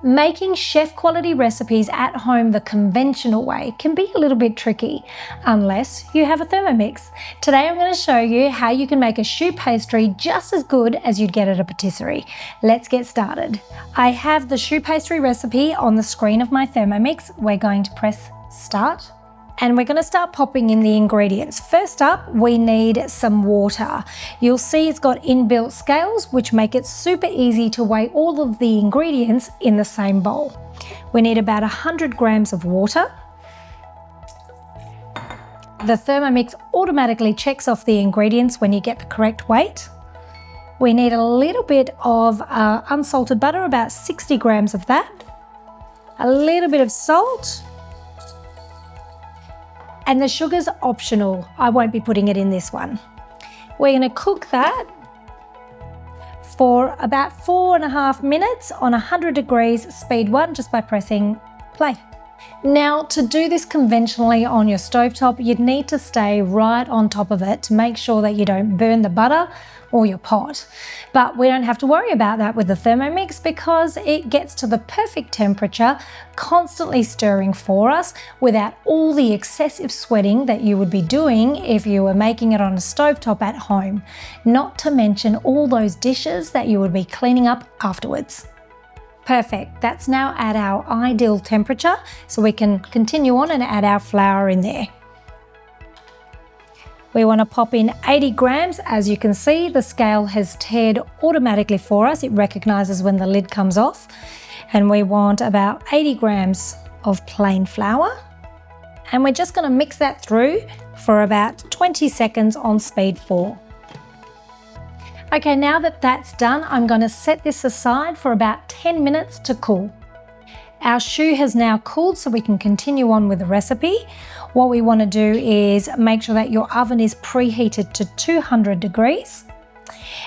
Making chef quality recipes at home the conventional way can be a little bit tricky unless you have a Thermomix. Today I'm going to show you how you can make a choux pastry just as good as you'd get at a patisserie. Let's get started. I have the choux pastry recipe on the screen of my Thermomix. We're going to press start. And we're going to start popping in the ingredients. First up, we need some water. You'll see it's got inbuilt scales, which make it super easy to weigh all of the ingredients in the same bowl. We need about 100 grams of water. The Thermomix automatically checks off the ingredients when you get the correct weight. We need a little bit of unsalted butter, about 60 grams of that. A little bit of salt. And the sugar's optional. I won't be putting it in this one. We're going to cook that for about 4.5 minutes on 100 degrees, speed 1, just by pressing play. Now, to do this conventionally on your stovetop, you'd need to stay right on top of it to make sure that you don't burn the butter or your pot. But we don't have to worry about that with the Thermomix because it gets to the perfect temperature, constantly stirring for us without all the excessive sweating that you would be doing if you were making it on a stovetop at home, not to mention all those dishes that you would be cleaning up afterwards. Perfect, that's now at our ideal temperature, so we can continue on and add our flour in there. We want to pop in 80 grams. As you can see, the scale has tiered automatically for us. It recognizes when the lid comes off. And we want about 80 grams of plain flour. And we're just going to mix that through for about 20 seconds on speed 4. Okay, now that that's done, I'm going to set this aside for about 10 minutes to cool. Our choux has now cooled, so we can continue on with the recipe. What we want to do is make sure that your oven is preheated to 200 degrees.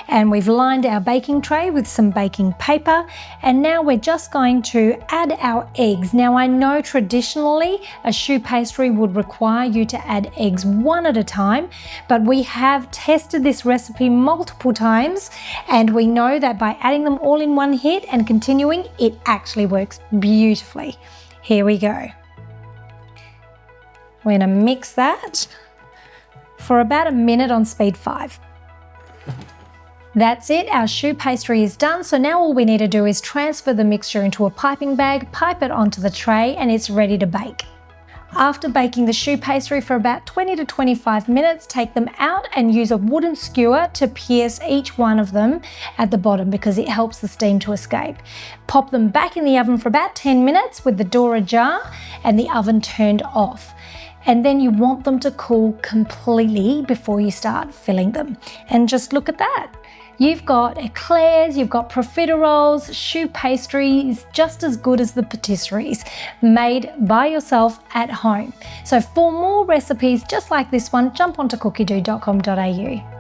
And we've lined our baking tray with some baking paper. And now we're just going to add our eggs. Now I know traditionally a choux pastry would require you to add eggs one at a time, but we have tested this recipe multiple times and we know that by adding them all in one hit and continuing, it actually works beautifully. Here we go. We're going to mix that for about a minute on speed 5. That's it, our choux pastry is done. So now all we need to do is transfer the mixture into a piping bag, pipe it onto the tray, and it's ready to bake. After baking the choux pastry for about 20 to 25 minutes, take them out and use a wooden skewer to pierce each one of them at the bottom because it helps the steam to escape. Pop them back in the oven for about 10 minutes with the door ajar and the oven turned off. And then you want them to cool completely before you start filling them. And just look at that. You've got eclairs, you've got profiteroles, choux pastries, just as good as the patisseries, made by yourself at home. So for more recipes just like this one, jump onto cookidoo.com.au.